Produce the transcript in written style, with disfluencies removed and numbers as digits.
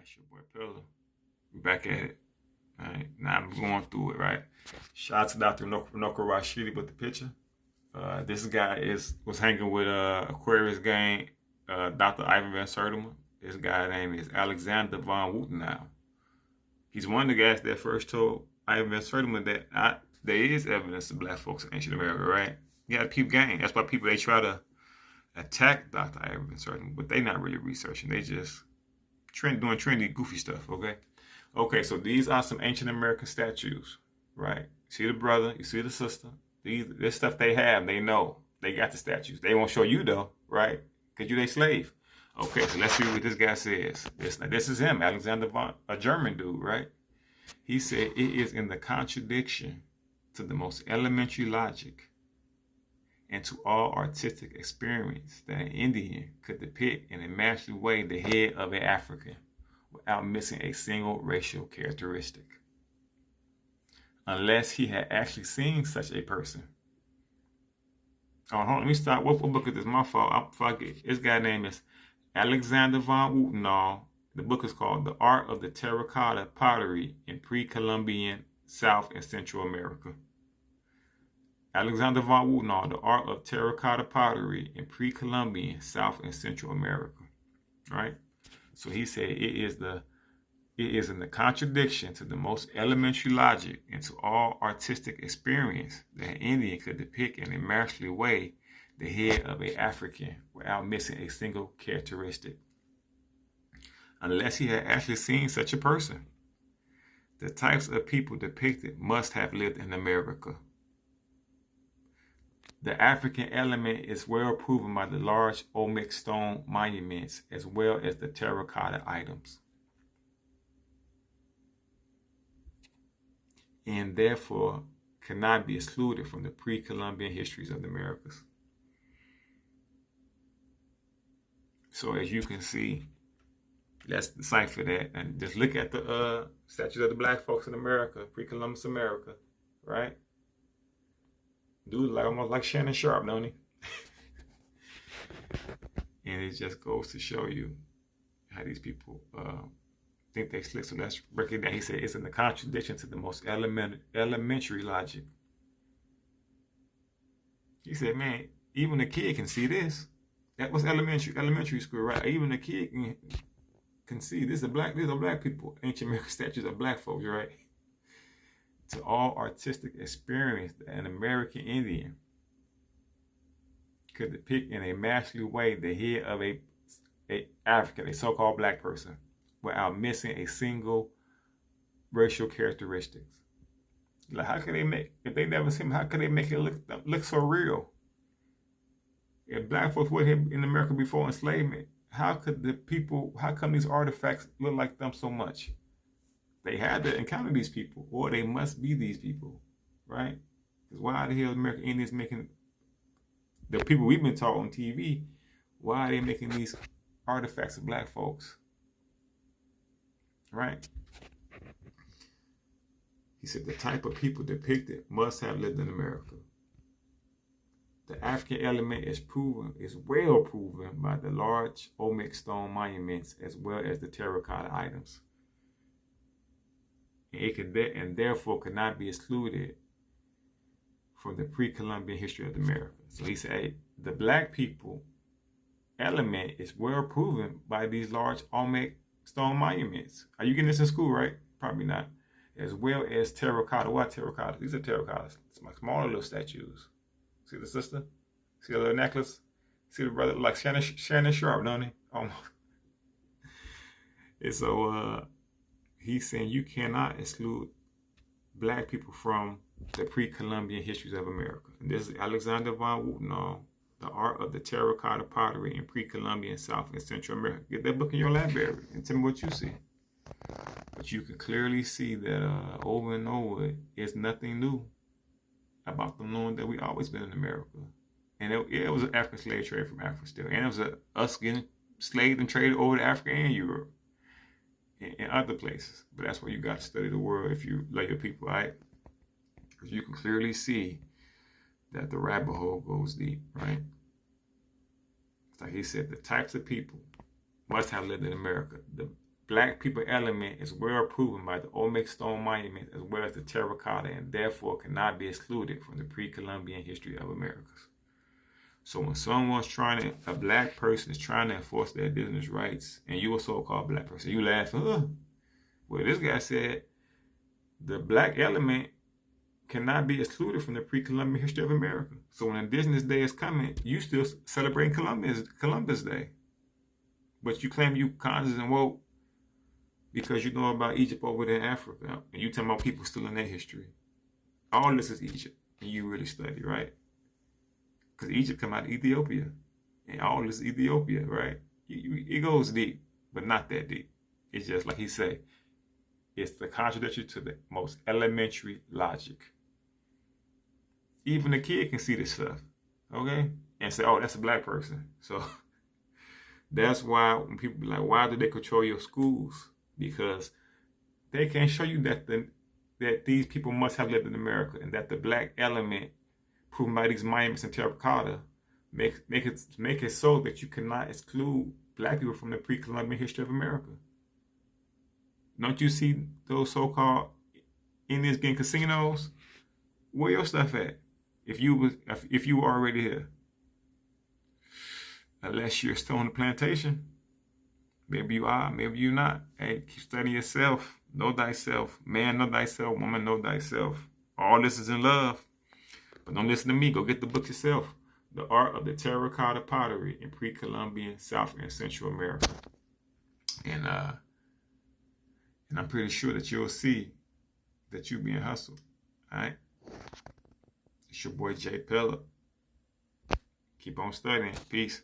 It's your boy Pillar. We back at it. All right. Now I'm going through it, right? Shout out to Dr. Noko Rashidi with the picture. This guy was hanging with Aquarius gang, Dr. Ivan Van Sertima. This guy name is Alexander von Wutenau. He's one of the guys that first told Ivan Van Sertima that there is evidence of black folks in ancient America, right? You got to peep gang. That's why people, they try to attack Dr. Ivan Van Sertima, but they not really researching. They just doing trendy, goofy stuff, okay? Okay, so these are some ancient American statues, right? You see the brother, you see the sister. This stuff they have, they know. They got the statues. They won't show you though, right? Because you their slave. Okay, so let's see what this guy says. This is him, Alexander von, a German dude, right? He said it is in the contradiction to the most elementary logic and to all artistic experience that an Indian could depict in a masterly way the head of an African without missing a single racial characteristic, unless he had actually seen such a person. Oh, hold on, let me stop. What book is this? My fault. I forget. This guy name is Alexander von Wutenau. The book is called The Art of the Terracotta Pottery in Pre-Columbian South and Central America. Alexander von Wutenau, The Art of Terracotta Pottery in Pre-Columbian South and Central America. Right? So he said it is in the contradiction to the most elementary logic and to all artistic experience that an Indian could depict in a masterly way the head of an African without missing a single characteristic, unless he had actually seen such a person. The types of people depicted must have lived in America. The African element is well proven by the large Olmec stone monuments as well as the terracotta items, and therefore cannot be excluded from the pre-Columbian histories of the Americas. So as you can see, let's decipher that and just look at the statues of the black folks in America, pre-Columbus America, right? Dude, almost like Shannon Sharpe, don't he? And it just goes to show you how these people think they slick. So let's break it down. He said it's in the contradiction to the most elementary logic. He said, man, even a kid can see this. That was elementary school, right? Even a kid can see this. These are black people. Ancient American statues of black folks, right? To all artistic experience, an American Indian could depict in a masterly way the head of a African, a so-called black person, without missing a single racial characteristics. Like, how could they make, if they never seen him, how could they make it look so real? If black folks were here in America before enslavement, how come these artifacts look like them so much? They had to encounter these people, or they must be these people, right? Because why the hell are American Indians making, the people we've been taught on TV, why are they making these artifacts of black folks, right? He said the type of people depicted must have lived in America. The African element is well proven by the large Olmec stone monuments as well as the terracotta items. And therefore could not be excluded from the pre-Columbian history of America. So he said the black people element is well proven by these large Olmec stone monuments. Are you getting this in school, right? Probably not. As well as terracotta. What terracotta? These are terracottas. It's like smaller little statues. See the sister? See the little necklace? See the brother? Like Shannon Sharpe, don't he? Almost. And so he's saying you cannot exclude black people from the pre-Columbian histories of America. And this is Alexander von Wutenau, The Art of the Terracotta Pottery in Pre-Columbian South and Central America. Get that book in your library and tell me what you see. But you can clearly see that over and over, it's nothing new about them knowing that we always been in America. And it was an African slave trade from Africa still. And it was us getting slaved and traded over to Africa and Europe and other places. But that's where you got to study the world if you love your people, right? Because you can clearly see that the rabbit hole goes deep, right? It's like he said, the types of people must have lived in America. Black people element is well proven by the Olmec stone monument as well as the terracotta and therefore cannot be excluded from the pre-Columbian history of Americas. So when a black person is trying to enforce their business rights, and you a so-called black person, you laugh, well, this guy said the black element cannot be excluded from the pre-Columbian history of America. So when Indigenous Day is coming, you still celebrating Columbus Day. But you claim you conscious and woke because you know about Egypt over there in Africa. And you talking about people still in their history. All this is Egypt. And you really study, right? Because Egypt come out of Ethiopia. And all this is Ethiopia, right? It goes deep, but not that deep. It's just like he say, it's the contradiction to the most elementary logic. Even a kid can see this stuff, okay? And say, oh, that's a black person. So that's why when people be like, why do they control your schools? Because they can't show you that these people must have lived in America and that the black element proven by these monuments and terracotta make it so that you cannot exclude black people from the pre-Columbian history of America. Don't you see those so-called Indians getting casinos? Where your stuff at? If you were already here, unless you're still on the plantation, maybe you are, maybe you're not. Hey, keep studying yourself. Know thyself. Man, know thyself. Woman, know thyself. All this is in love. But don't listen to me. Go get the book yourself. The Art of the Terracotta Pottery in Pre-Columbian South and Central America. And I'm pretty sure that you'll see that you're being hustled. All right? It's your boy Jay Pella. Keep on studying. Peace.